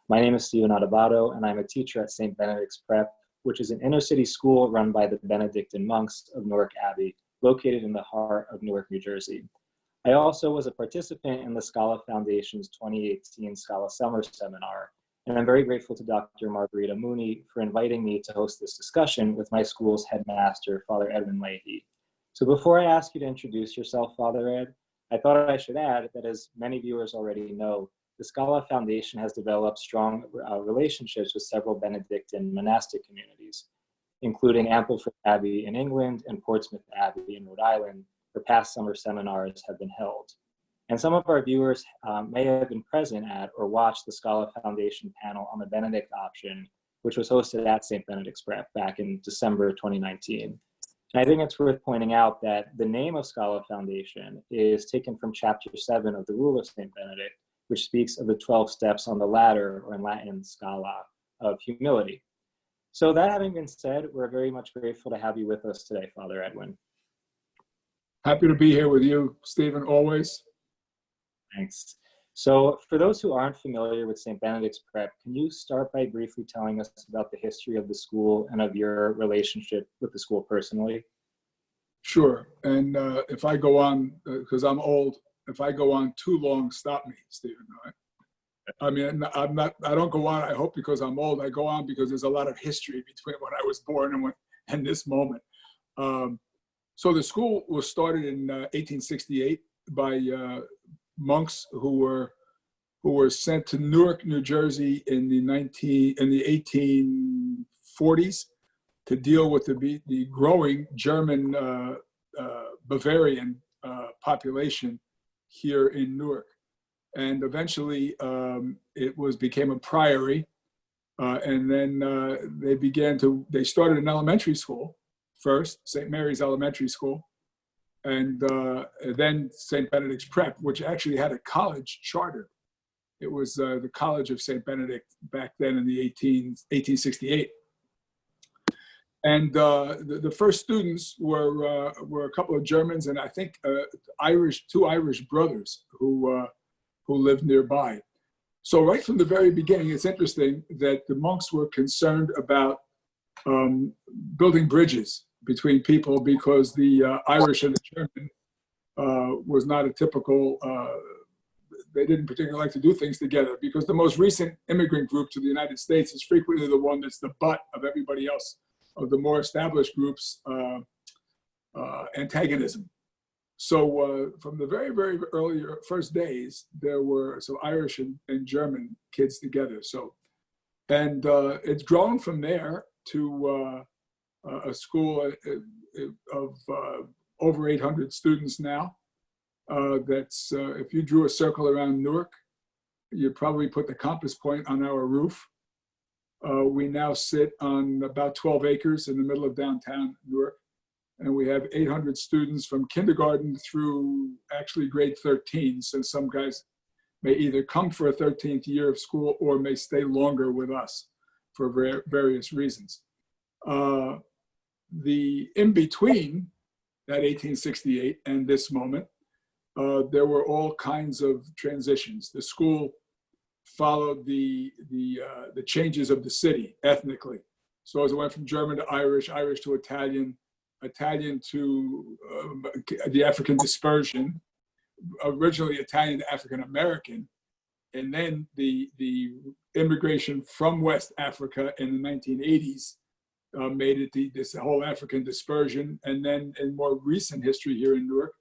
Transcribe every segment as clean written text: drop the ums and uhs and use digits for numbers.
My name is Stephen Adubato, and I'm a teacher at St. Benedict's Prep, which is an inner-city school run by the Benedictine monks of Newark Abbey, located in the heart of Newark, New Jersey. I also was a participant in the Scala Foundation's 2018 Scala Summer Seminar, and I'm very grateful to Dr. Margarita Mooney for inviting me to host this discussion with my school's headmaster, Father Edwin Leahy. So before I ask you to introduce yourself, Father Ed, I thought I should add that, as many viewers already know, the Scala Foundation has developed strong relationships with several Benedictine monastic communities, including Ambleford Abbey in England and Portsmouth Abbey in Rhode Island, where past summer seminars have been held. And some of our viewers may have been present at or watched the Scala Foundation panel on the Benedict option, which was hosted at St. Benedict's Prep back in December 2019. And I think it's worth pointing out that the name of Scala Foundation is taken from chapter 7 of the Rule of St. Benedict, which speaks of the 12 steps on the ladder, or in Latin, Scala, of humility. So that having been said, we're very much grateful to have you with us today, Father Edwin. Happy to be here with you, Stephen, always. Thanks. So for those who aren't familiar with St. Benedict's Prep, can you start by briefly telling us about the history of the school and of your relationship with the school personally? Sure. And if I go on, because I'm old, if I go on too long, stop me, Stephen. Right? I mean, I don't go on, I hope, because I'm old. I go on because there's a lot of history between when I was born and this moment. So the school was started in 1868 by monks who were sent to Newark, New Jersey in the 1840s to deal with the growing German Bavarian population here in Newark. And eventually it became a priory, and then they started an elementary school first, St. Mary's Elementary School, and then St. Benedict's Prep, which actually had a college charter. It was the College of St. Benedict back then in the 1868. And the first students were a couple of Germans and I think two Irish brothers who lived nearby. So right from the very beginning, it's interesting that the monks were concerned about building bridges between people, because the Irish and the German was not a typical, they didn't particularly like to do things together, because the most recent immigrant group to the United States is frequently the one that's the butt of everybody else, of the more established groups' antagonism. So from the very, very early first days, there were some Irish and German kids together. So, and it's grown from there to a school of over 800 students now. That's, if you drew a circle around Newark, you'd probably put the compass point on our roof. We now sit on about 12 acres in the middle of downtown Newark, and we have 800 students from kindergarten through actually grade 13. So some guys may either come for a 13th year of school or may stay longer with us for various reasons. The in-between that 1868 and this moment, there were all kinds of transitions. The school followed the changes of the city ethnically. So as it went from German to Irish, Irish to Italian, Italian to the African dispersion, originally Italian to African American, and then the immigration from West Africa in the 1980s made it this whole African dispersion, and then in more recent history here in Newark,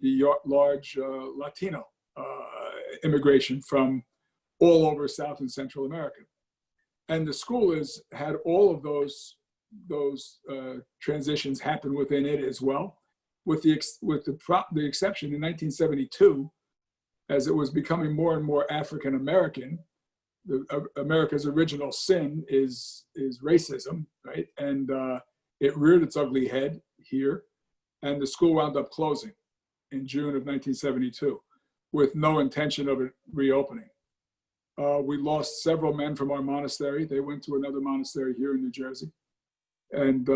the large Latino immigration from all over South and Central America. And the school has had all of those transitions happen within it as well, with the exception in 1972, as it was becoming more and more African American. America's original sin is racism, right? And it reared its ugly head here, and the school wound up closing in June of 1972 with no intention of it reopening. We lost several men from our monastery. They went to another monastery here in New Jersey. And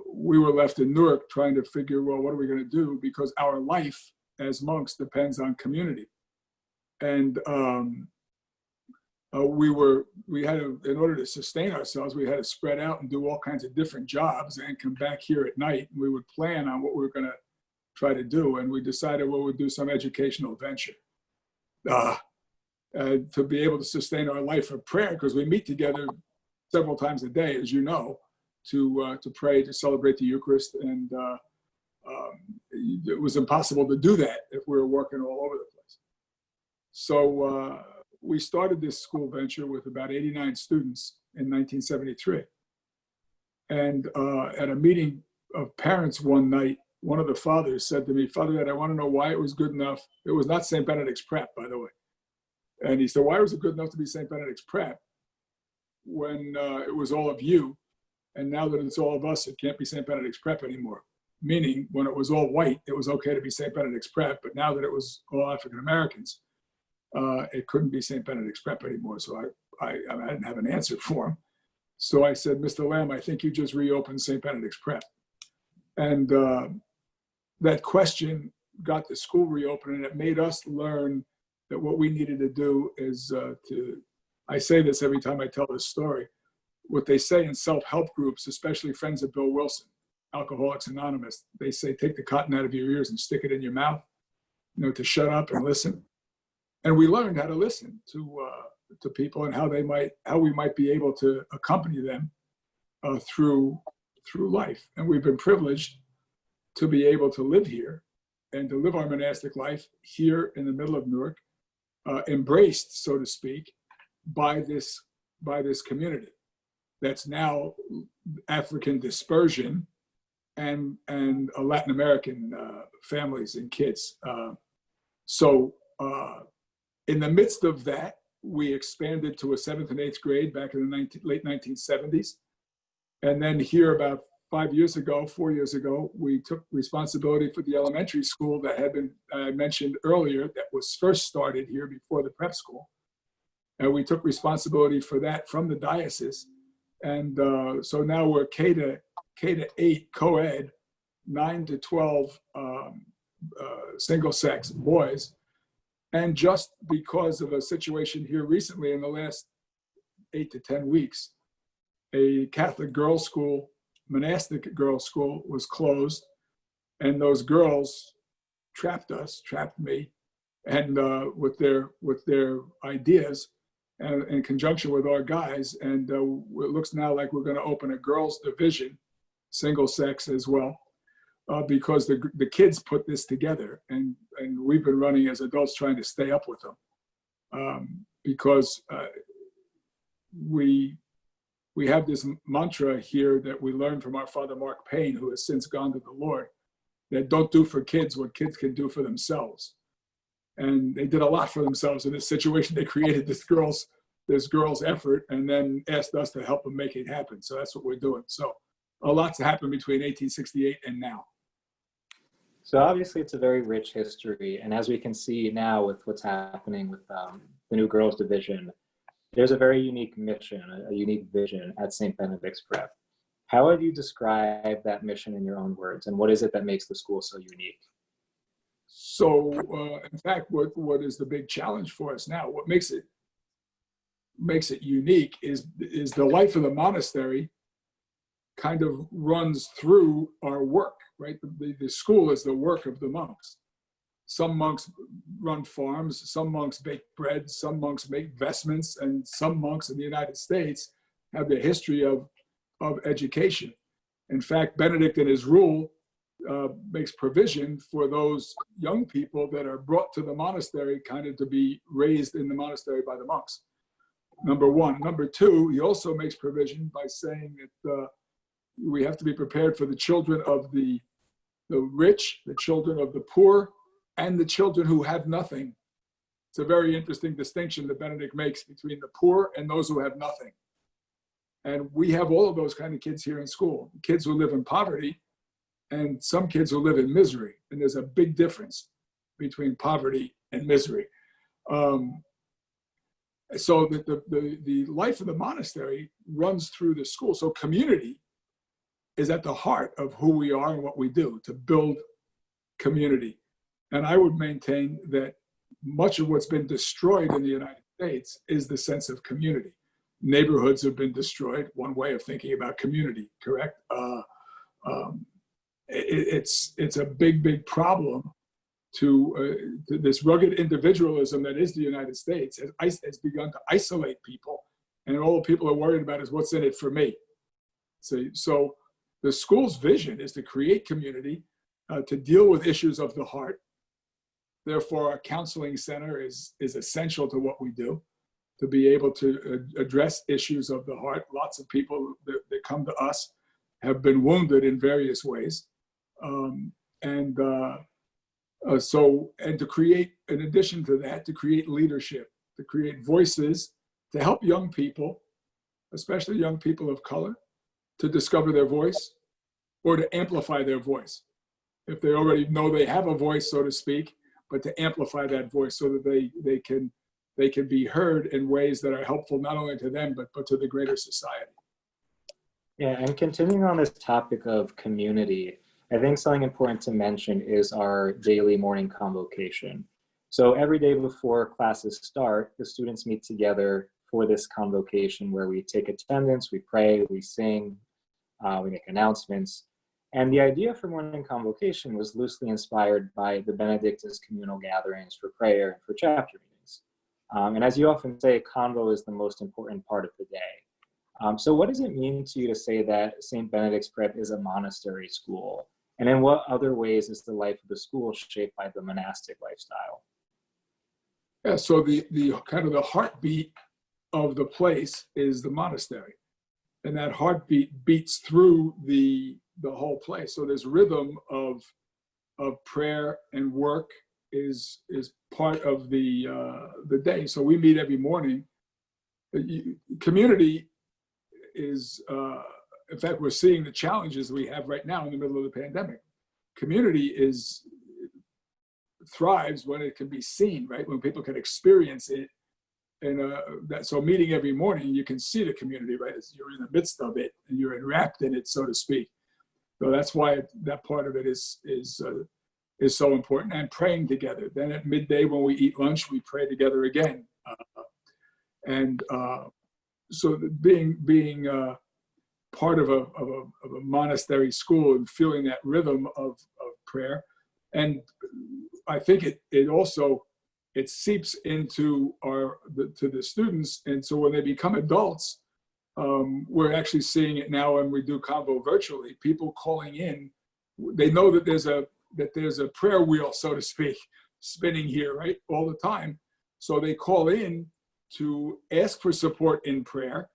we were left in Newark trying to figure, well, what are we going to do? Because our life as monks depends on community. And we had to, in order to sustain ourselves, we had to spread out and do all kinds of different jobs and come back here at night. And we would plan on what we were going to try to do. And we decided, well, we'd do some educational venture to be able to sustain our life of prayer, because we meet together several times a day, as you know, to pray, to celebrate the Eucharist. And it was impossible to do that if we were working all over the place. So we started this school venture with about 89 students in 1973. And at a meeting of parents one night, one of the fathers said to me, "Father Ed, I want to know why it was good enough." It was not St. Benedict's Prep, by the way. And he said, "Why was it good enough to be St. Benedict's Prep when it was all of you? And now that it's all of us, it can't be St. Benedict's Prep anymore." Meaning, when it was all white, it was okay to be St. Benedict's Prep. But now that it was all African Americans, it couldn't be St. Benedict's Prep anymore. So I didn't have an answer for him. So I said, "Mr. Lamb, I think you just reopened St. Benedict's Prep." And that question got the school reopened, and it made us learn that what we needed to do is I say this every time I tell this story, what they say in self-help groups, especially friends of Bill Wilson, Alcoholics Anonymous, they say, take the cotton out of your ears and stick it in your mouth, to shut up and listen. And we learned how to listen to people and how we might be able to accompany them through life. And we've been privileged to be able to live here and to live our monastic life here in the middle of Newark, embraced, so to speak, by this community that's now African dispersion and Latin American families and kids. So in the midst of that, we expanded to a 7th and 8th grade back in the late 1970s. And then here about 4 years ago, we took responsibility for the elementary school that had been mentioned earlier, that was first started here before the prep school. And we took responsibility for that from the diocese. And so now we're K to 8 co-ed, 9 to 12 single sex boys. And just because of a situation here recently in the last 8 to 10 weeks, a Catholic girls' school, monastic girls' school, was closed, and those girls trapped me, and with their ideas, and in conjunction with our guys, and it looks now like we're going to open a girls' division, single sex as well, because the kids put this together, and we've been running as adults trying to stay up with them, because we have this mantra here that we learned from our father, Mark Payne, who has since gone to the Lord, that don't do for kids what kids can do for themselves. And they did a lot for themselves in this situation. They created this girls effort and then asked us to help them make it happen. So that's what we're doing. So a lot's happened between 1868 and now. So obviously it's a very rich history. And as we can see now with what's happening with the new girls division, there's a very unique mission, a unique vision at St. Benedict's Prep. How would you describe that mission in your own words? And what is it that makes the school so unique? So in fact, what is the big challenge for us now? What makes it unique is the life of the monastery kind of runs through our work, right? The school is the work of the monks. Some monks run farms, some monks bake bread, some monks make vestments, and some monks in the United States have the history of education. In fact, Benedict in his rule makes provision for those young people that are brought to the monastery kind of to be raised in the monastery by the monks. Number one. Number two, he also makes provision by saying that we have to be prepared for the children of the rich, the children of the poor, and the children who have nothing. It's a very interesting distinction that Benedict makes between the poor and those who have nothing. And we have all of those kind of kids here in school, kids who live in poverty and some kids who live in misery. And there's a big difference between poverty and misery. So the life of the monastery runs through the school. So community is at the heart of who we are and what we do, to build community. And I would maintain that much of what's been destroyed in the United States is the sense of community. Neighborhoods have been destroyed. One way of thinking about community, correct? It's a big problem to this rugged individualism that is the United States has begun to isolate people, and all people are worried about is what's in it for me. So the school's vision is to create community, to deal with issues of the heart. Therefore, our counseling center is essential to what we do, to be able to address issues of the heart. Lots of people that come to us have been wounded in various ways. And to create, in addition to that, to create leadership, to create voices, to help young people, especially young people of color, to discover their voice or to amplify their voice. If they already know they have a voice, so to speak, but to amplify that voice so that they can be heard in ways that are helpful not only to them, but to the greater society. Yeah, and continuing on this topic of community, I think something important to mention is our daily morning convocation. So every day before classes start, the students meet together for this convocation where we take attendance, we pray, we sing, we make announcements. And the idea for morning convocation was loosely inspired by the Benedict's communal gatherings for prayer and for chapter meetings. And as you often say, convo is the most important part of the day. So what does it mean to you to say that St. Benedict's Prep is a monastery school? And in what other ways is the life of the school shaped by the monastic lifestyle? Yeah, so the kind of the heartbeat of the place is the monastery. And that heartbeat beats through the whole place. So this rhythm of prayer and work is part of the day. So we meet every morning. Community is, in fact, we're seeing the challenges we have right now in the middle of the pandemic. Community thrives when it can be seen, right? When people can experience it. And so meeting every morning, you can see the community, right? You're in the midst of it and you're enwrapped in it, so to speak. So that's why that part of it is so important. And praying together. Then at midday when we eat lunch, we pray together again. So being part of a monastery school and feeling that rhythm of prayer, and I think it also seeps into to the students, and so when they become adults, we're actually seeing it now when we do Convo virtually. People calling in, they know that there's a prayer wheel, so to speak, spinning here, right, all the time. So they call in to ask for support in prayer,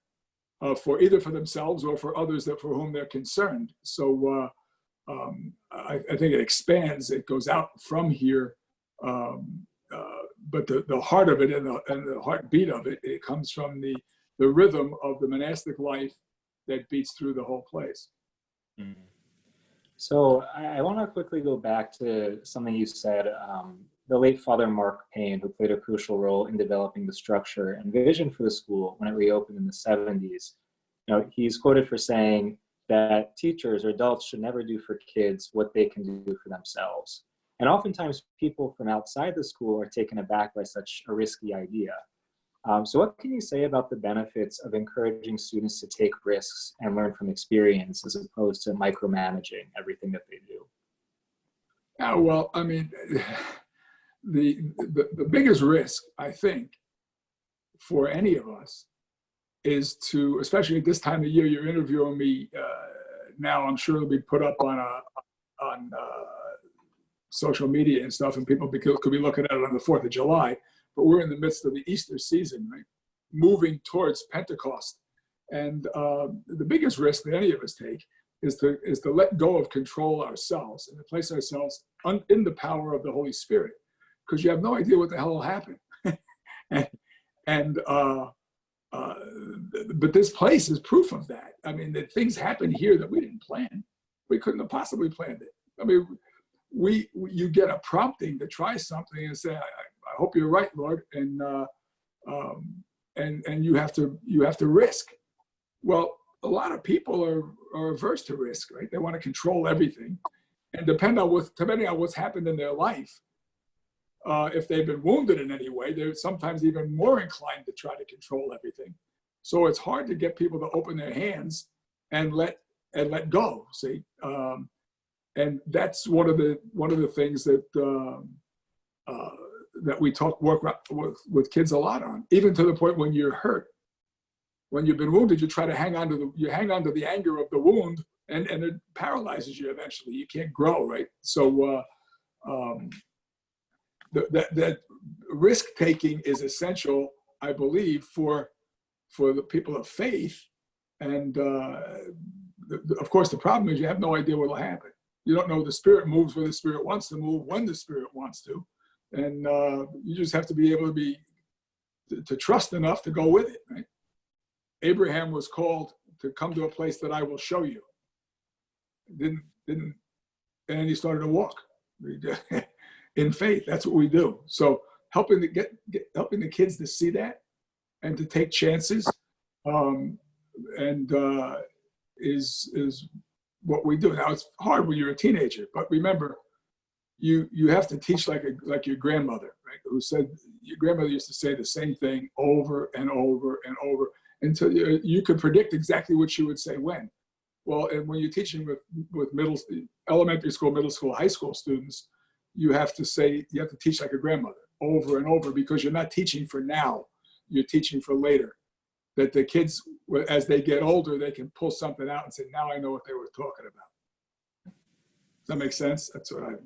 for either for themselves or for others for whom they're concerned. So I think it expands, it goes out from here, but the heart of it and the heartbeat of it, it comes from the rhythm of the monastic life that beats through the whole place. Mm-hmm. So I want to quickly go back to something you said. The late Father Mark Payne, who played a crucial role in developing the structure and vision for the school when it reopened in the 70s. He's quoted for saying that teachers or adults should never do for kids what they can do for themselves. And oftentimes people from outside the school are taken aback by such a risky idea. So what can you say about the benefits of encouraging students to take risks and learn from experience as opposed to micromanaging everything that they do? Yeah, well, I mean, the biggest risk, I think, for any of us is to, especially at this time of year, you're interviewing me now, I'm sure it'll be put up on social media and stuff, and people could be looking at it on the 4th of July, but we're in the midst of the Easter season, right? Moving towards Pentecost. And the biggest risk that any of us take is to let go of control ourselves and to place ourselves in the power of the Holy Spirit, because you have no idea what the hell will happen. But this place is proof of that. I mean, that things happen here that we didn't plan. We couldn't have possibly planned it. I mean, you get a prompting to try something and say, I hope you're right, Lord, and you have to risk. Well, a lot of people are averse to risk, right? They want to control everything, and depending on what's happened in their life, If they've been wounded in any way, they're sometimes even more inclined to try to control everything. So it's hard to get people to open their hands and let go. See, and that's one of the things that that we work with kids a lot on, even to the point when you're hurt. When you've been wounded, you try to hang on to the anger of the wound, and it paralyzes you eventually. You can't grow, right? So that risk taking is essential, I believe, for the people of faith. And of course, the problem is you have no idea what will happen. You don't know the Spirit moves where the Spirit wants to move, when the Spirit wants to, and you just have to be able to trust enough to go with it, right? Abraham was called to come to a place that I will show you. Didn't, and he started to walk in faith. That's what we do. So helping the kids to see that and to take chances, is what we do. Now it's hard when you're a teenager, but remember, you have to teach like your grandmother, right? Who said, your grandmother used to say the same thing over and over and over until you could predict exactly what she would say when. Well, and when you're teaching with elementary school, middle school, high school students, you have to teach like a grandmother over and over, because you're not teaching for now, you're teaching for later. That the kids, as they get older, they can pull something out and say, now I know what they were talking about. Does that make sense? That's what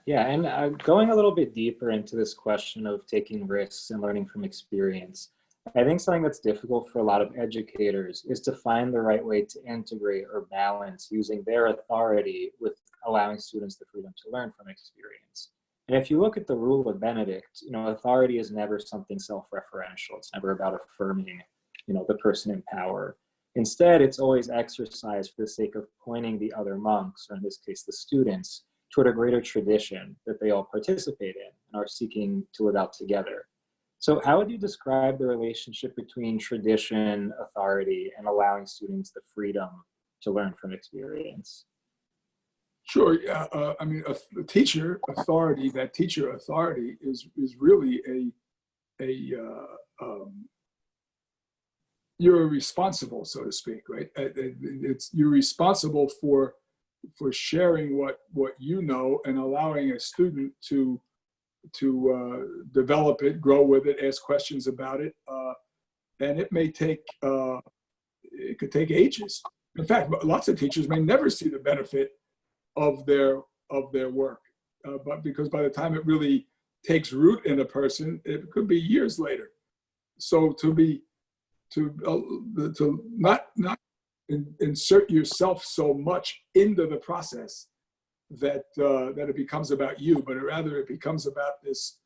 Yeah, and going a little bit deeper into this question of taking risks and learning from experience, I think something that's difficult for a lot of educators is to find the right way to integrate or balance using their authority with allowing students the freedom to learn from experience. And if you look at the rule of Benedict, authority is never something self-referential. It's never about affirming, the person in power. Instead, it's always exercised for the sake of pointing the other monks, or in this case, the students, toward a greater tradition that they all participate in and are seeking to live out together. So how would you describe the relationship between tradition, authority, and allowing students the freedom to learn from experience? Sure. Yeah. I mean, the teacher authority, is really you're responsible, so to speak, right? You're responsible for sharing what you know and allowing a student to develop it, grow with it, ask questions about it, and it may take it could take ages. In fact, lots of teachers may never see the benefit of their work, but because by the time it really takes root in a person, it could be years later. So to not insert yourself so much into the process that it becomes about you, but rather it becomes about this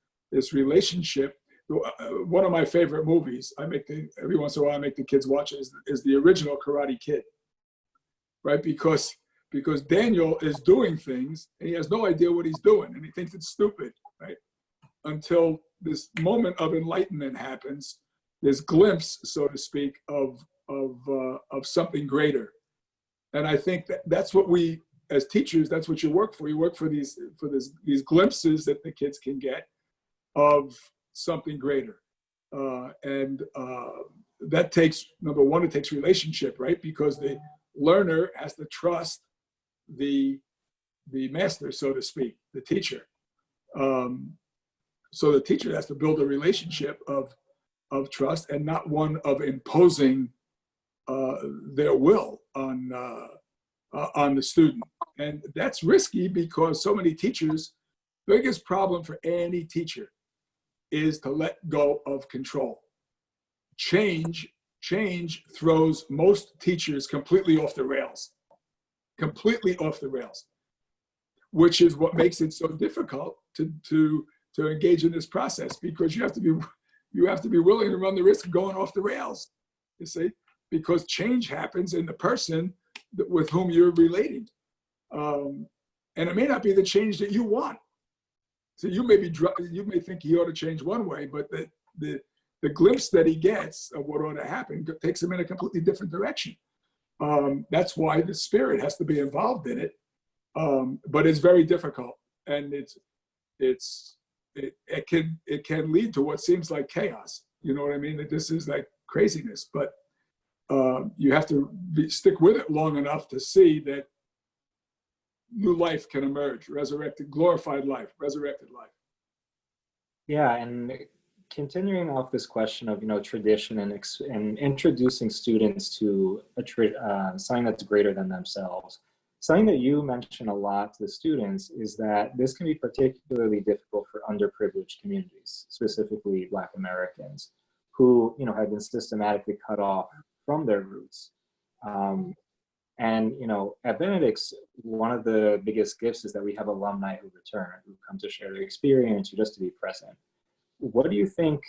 relationship. One of my favorite movies, every once in a while I make the kids watch it, is the original Karate Kid, right? Because Daniel is doing things and he has no idea what he's doing and he thinks it's stupid, right? Until this moment of enlightenment happens, this glimpse, so to speak, of something greater. And I think that's what we, as teachers, that's what you work for. You work for these glimpses that the kids can get of something greater. And that takes, number one, it takes relationship, right? Because the learner has to trust the master, so to speak, the teacher. So the teacher has to build a relationship of trust and not one of imposing their will on the student. And that's risky because so many teachers, biggest problem for any teacher is to let go of control. Change throws most teachers completely off the rails, which is what makes it so difficult to engage in this process, because you have to be willing to run the risk of going off the rails, you see, because change happens in the person with whom you're relating. And it may not be the change that you want. So you may think he ought to change one way, but the glimpse that he gets of what ought to happen takes him in a completely different direction. That's why the Spirit has to be involved in it. But it's very difficult, and it's it can lead to what seems like chaos. You know what I mean? That this is like craziness, but you have to stick with it long enough to see that new life can emerge, resurrected, glorified life, resurrected life. Yeah, and continuing off this question of tradition and introducing students to something that's greater than themselves. Something that you mention a lot to the students is that this can be particularly difficult for underprivileged communities, specifically Black Americans, who have been systematically cut off from their roots. And at Benedict's, one of the biggest gifts is that we have alumni who return, who come to share their experience or just to be present. What do you think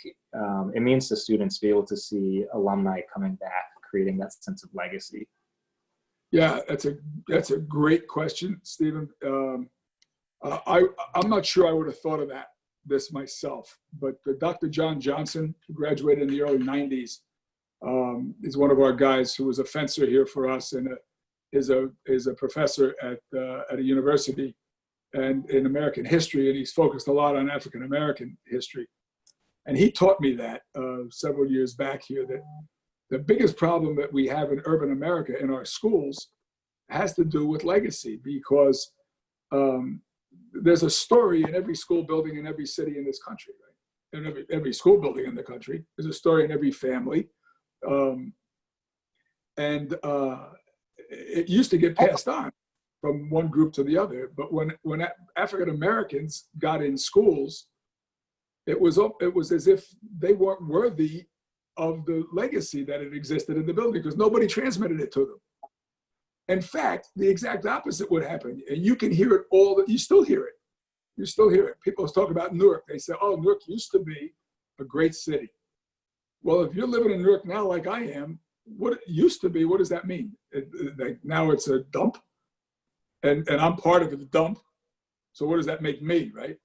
it means to students to be able to see alumni coming back, creating that sense of legacy? Yeah, that's a great question, Stephen. I'm not sure I would have thought of this myself, but Dr. John Johnson, who graduated in the early 90s, is one of our guys who was a fencer here for us and is a professor at a university and in American history, and he's focused a lot on African American history. And he taught me that several years back here, that the biggest problem that we have in urban America in our schools has to do with legacy, because there's a story in every school building in every city in this country, right? In every school building in the country, there's a story in every family. It used to get passed on from one group to the other. But when African Americans got in schools, it was as if they weren't worthy of the legacy that had existed in the building, because nobody transmitted it to them. In fact, the exact opposite would happen. And you can hear it you still hear it. You still hear it. People talk about Newark. They say, oh, Newark used to be a great city. Well, if you're living in Newark now like I am, what it used to be, what does that mean? Now it's a dump, and I'm part of the dump. So what does that make me, right?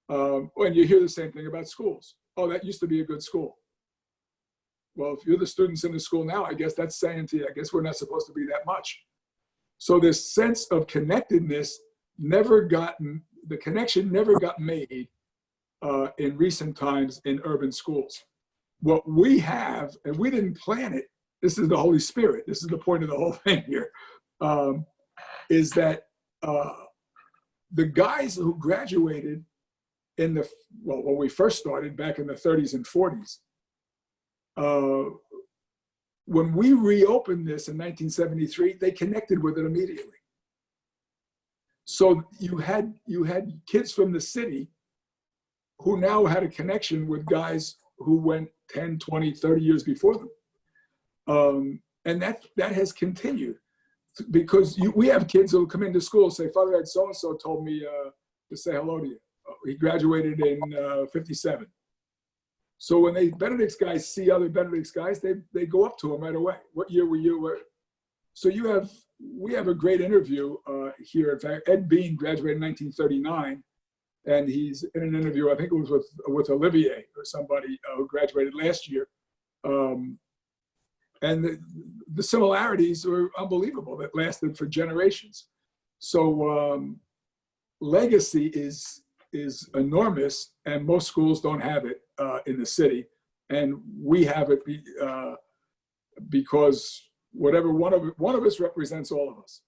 And you hear the same thing about schools. Oh, that used to be a good school. Well, if you're the students in the school now, I guess that's saying to you, I guess we're not supposed to be that much. So this sense of connectedness the connection never got made in recent times in urban schools. What we have, and we didn't plan it, this is the Holy Spirit, this is the point of the whole thing here, is that the guys who graduated when we first started back in the 30s and 40s, when we reopened this in 1973, they connected with it immediately. So you had kids from the city who now had a connection with guys who went 10, 20, 30 years before them. And that has continued, because we have kids who come into school and say, Father Ed so-and-so told me to say hello to you. He graduated in 57. So when Benedict's guys see other Benedict's guys, they go up to him right away. What year were you? So we have a great interview here. In fact, Ed Bean graduated in 1939, and he's in an interview, I think it was with Olivier or somebody who graduated last year. And the similarities were unbelievable, that lasted for generations. So legacy is enormous, and most schools don't have it in the city. And we have it because whatever one of us represents all of us.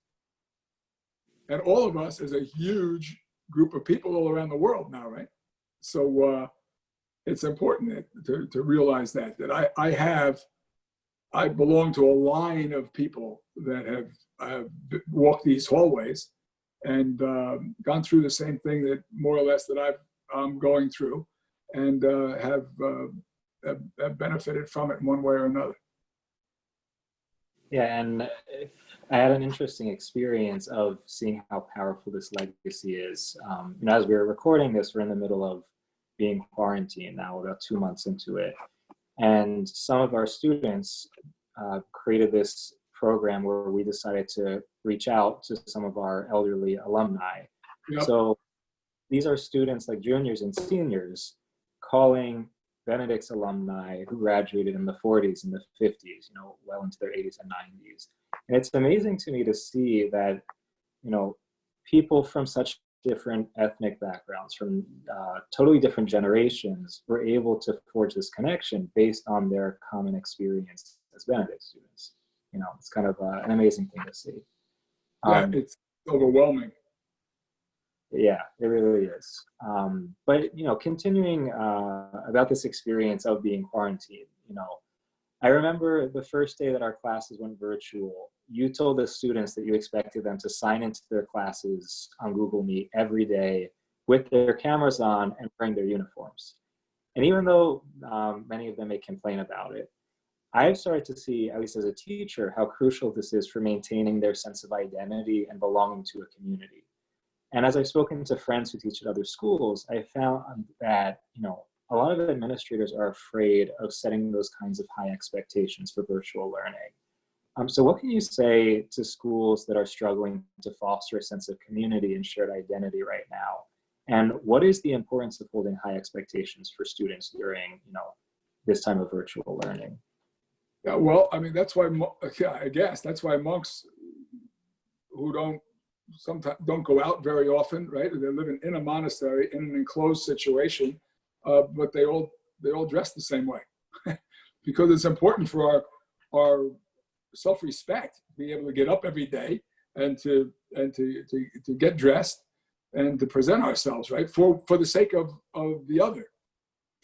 And all of us is a huge group of people all around the world now, right? So it's important to realize that I belong to a line of people that have walked these hallways and gone through the same thing that more or less that I'm going through, and have benefited from it in one way or another. Yeah, and I had an interesting experience of seeing how powerful this legacy is. As we were recording this, we're in the middle of being quarantined now, about 2 months into it. And some of our students created this program where we decided to reach out to some of our elderly alumni. Yep. So these are students like juniors and seniors calling Benedict's alumni who graduated in the 40s and the 50s, well into their 80s and 90s. And it's amazing to me to see that, people from such different ethnic backgrounds, from totally different generations, were able to forge this connection based on their common experience as Benedict students. You know, it's kind of an amazing thing to see. Yeah, it's overwhelming. Yeah, it really is. But, you know, continuing about this experience of being quarantined, you know, I remember the first day that our classes went virtual, you told the students that you expected them to sign into their classes on Google Meet every day with their cameras on and wearing their uniforms. And even though many of them may complain about it, I've started to see, at least as a teacher, how crucial this is for maintaining their sense of identity and belonging to a community. And as I've spoken to friends who teach at other schools, I found that, you know, a lot of administrators are afraid of setting those kinds of high expectations for virtual learning. So what can you say to schools that are struggling to foster a sense of community and shared identity right now? And what is the importance of holding high expectations for students during, you know, this time of virtual learning? Yeah, well, I mean, that's why, I guess that's why monks who sometimes don't go out very often, right? They're living in a monastery in an enclosed situation, but they all dress the same way because it's important for our self-respect to be able to get up every day and to get dressed and to present ourselves, right? For the sake of the other,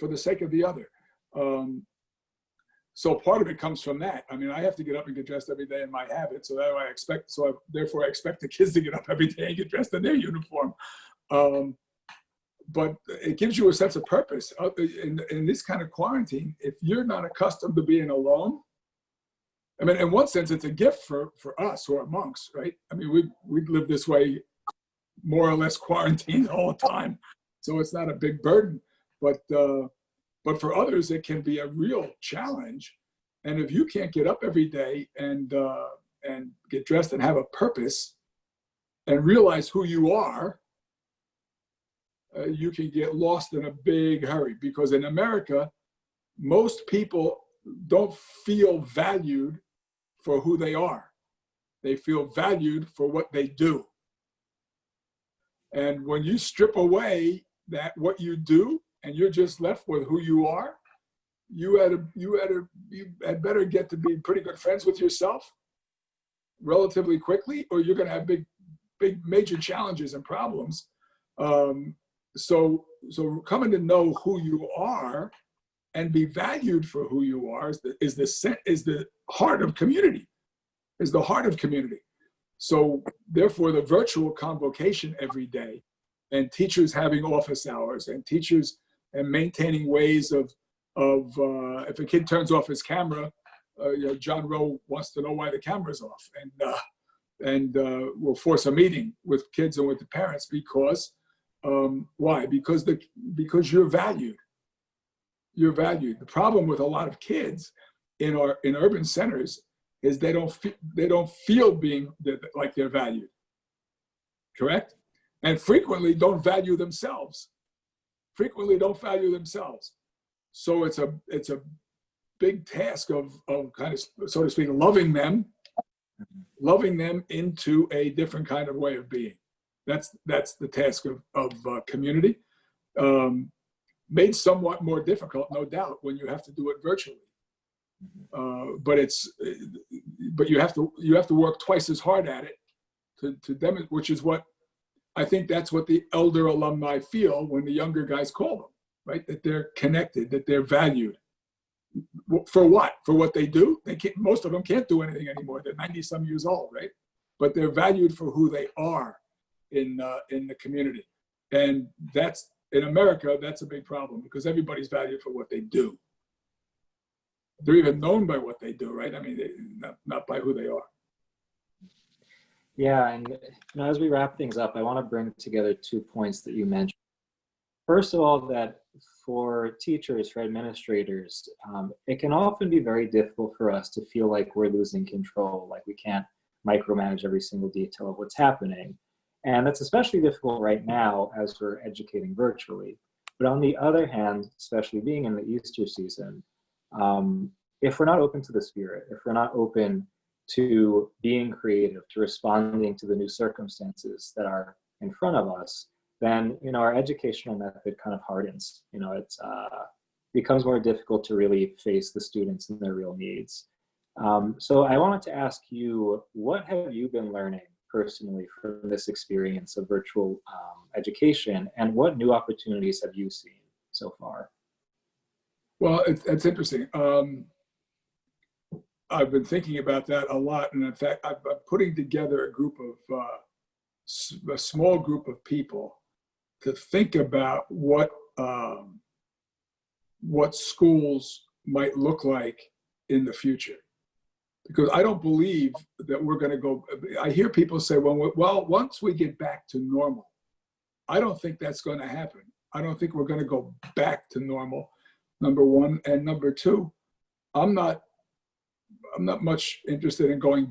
for the sake of the other. So part of it comes from that. I mean, I have to get up and get dressed every day in my habit, so therefore I expect the kids to get up every day and get dressed in their uniform. But it gives you a sense of purpose. In this kind of quarantine, if you're not accustomed to being alone, I mean, in one sense, it's a gift for us who are monks, right? I mean, we live this way, more or less quarantined all the time, so it's not a big burden. But for others, it can be a real challenge. And if you can't get up every day and get dressed and have a purpose and realize who you are, you can get lost in a big hurry. Because in America, most people don't feel valued for who they are. They feel valued for what they do. And when you strip away what you do, and you're just left with who you are, you had better get to be pretty good friends with yourself relatively quickly, or you're going to have big major challenges and problems. So coming to know who you are and be valued for who you are is the heart of community. Is the heart of community. So therefore, the virtual convocation every day, and teachers having office hours, and teachers and maintaining ways of if a kid turns off his camera, you know, John Rowe wants to know why the camera's off, and we'll force a meeting with kids and with the parents because why? Because you're valued. You're valued. The problem with a lot of kids in urban centers is they don't feel like they're valued. Correct? And frequently don't value themselves. So it's a big task of kind of, so to speak, loving them into a different kind of way of being. That's the task of community. Made somewhat more difficult, no doubt, when you have to do it virtually. But you have to work twice as hard at it to demonstrate, which is what I think that's what the elder alumni feel when the younger guys call them, right? That they're connected, that they're valued. For what? For what they do? Most of them can't do anything anymore. They're 90-some years old, right? But they're valued for who they are in the community. And that's, in America, that's a big problem because everybody's valued for what they do. They're even known by what they do, right? I mean, not by who they are. Yeah, and you know, as we wrap things up, I want to bring together 2 points that you mentioned. First of all, that for teachers, for administrators, it can often be very difficult for us to feel like we're losing control, like we can't micromanage every single detail of what's happening. And that's especially difficult right now as we're educating virtually. But on the other hand, especially being in the Easter season, if we're not open to the Spirit, if we're not open to being creative, to responding to the new circumstances that are in front of us, then, our educational method kind of hardens. It's becomes more difficult to really face the students and their real needs. So I wanted to ask you, what have you been learning personally from this experience of virtual education, and what new opportunities have you seen so far? Well, it's interesting. I've been thinking about that a lot, and in fact, I'm putting together a group of a small group of people to think about what schools might look like in the future. Because I don't believe that we're going to go. I hear people say, well, once we get back to normal. I don't think that's going to happen. I don't think we're going to go back to normal, number one. And number two, I'm not much interested in going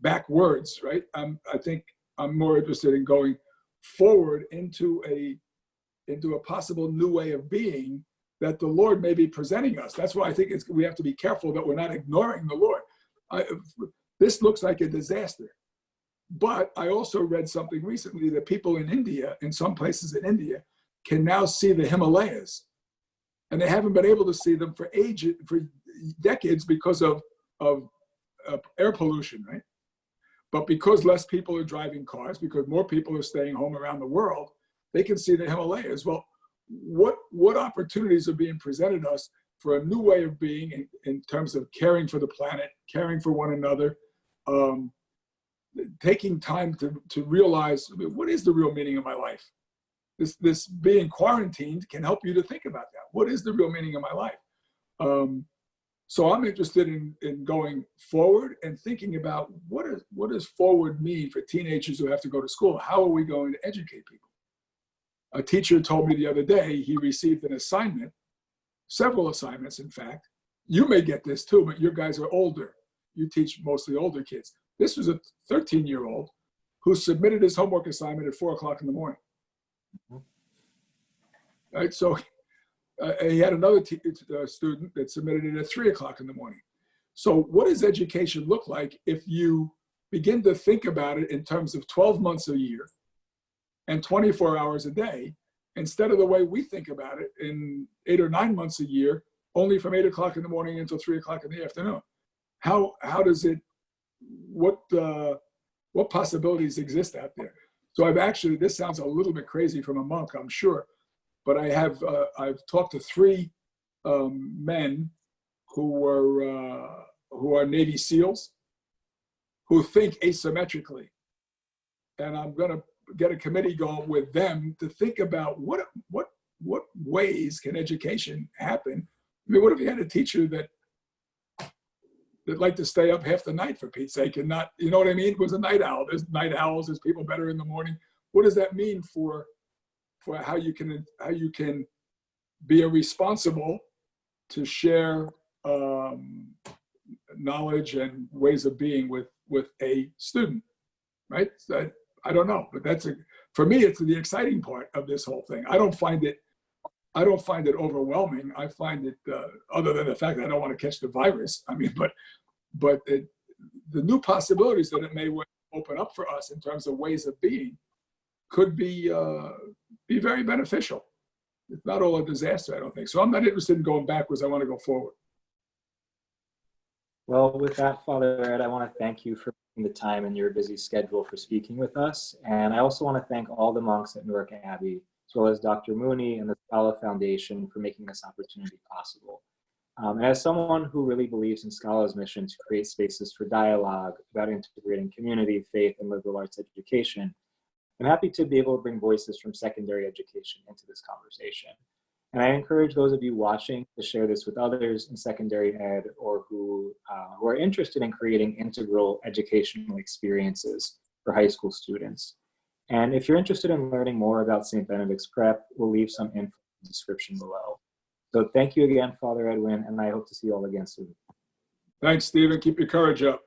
backwards, right? I think I'm more interested in going forward into a possible new way of being that the Lord may be presenting us. That's why I think we have to be careful that we're not ignoring the Lord. This looks like a disaster. But I also read something recently that people in India, in some places in India, can now see the Himalayas. And they haven't been able to see them for decades because of air pollution, right? But because less people are driving cars, because more people are staying home around the world, they can see the Himalayas. Well, what opportunities are being presented us for a new way of being in terms of caring for the planet, caring for one another, taking time to realize, what is the real meaning of my life? This being quarantined can help you to think about that. What is the real meaning of my life? So I'm interested in going forward and thinking about what does forward mean for teenagers who have to go to school? How are we going to educate people? A teacher told me the other day he received an assignment, several assignments, in fact. You may get this too, but your guys are older. You teach mostly older kids. This was a 13-year-old who submitted his homework assignment at 4 o'clock in the morning. Right, so he had another student that submitted it at 3 o'clock in the morning. So what does education look like if you begin to think about it in terms of 12 months a year and 24 hours a day, instead of the way we think about it in 8 or 9 months a year, only from 8 o'clock in the morning until 3 o'clock in the afternoon? How does it, what possibilities exist out there? So this sounds a little bit crazy from a monk, I'm sure, but I've talked to 3 men who are Navy SEALs who think asymmetrically. And I'm going to get a committee going with them to think about what ways can education happen. I mean, what if you had a teacher that liked to stay up half the night, for Pete's sake, and not, you know what I mean? Was a night owl. There's night owls. There's people better in the morning. What does that mean for how you can be responsible to share knowledge and ways of being with a student, right? So I don't know, but for me, it's the exciting part of this whole thing. I don't find it overwhelming. I find it, other than the fact that I don't want to catch the virus. I mean, but the new possibilities that it may open up for us in terms of ways of being could be very beneficial. It's not all a disaster, I don't think. So I'm not interested in going backwards. I want to go forward. Well, with that, Father Ed, I want to thank you for taking the time in your busy schedule for speaking with us. And I also want to thank all the monks at Newark Abbey, as well as Dr. Mooney and the Scala Foundation for making this opportunity possible. And as someone who really believes in Scala's mission to create spaces for dialogue about integrating community, faith, and liberal arts education, I'm happy to be able to bring voices from secondary education into this conversation. And I encourage those of you watching to share this with others in secondary ed or who are interested in creating integral educational experiences for high school students. And if you're interested in learning more about St. Benedict's Prep, we'll leave some info in the description below. So thank you again, Father Edwin, and I hope to see you all again soon. Thanks, Stephen. Keep your courage up.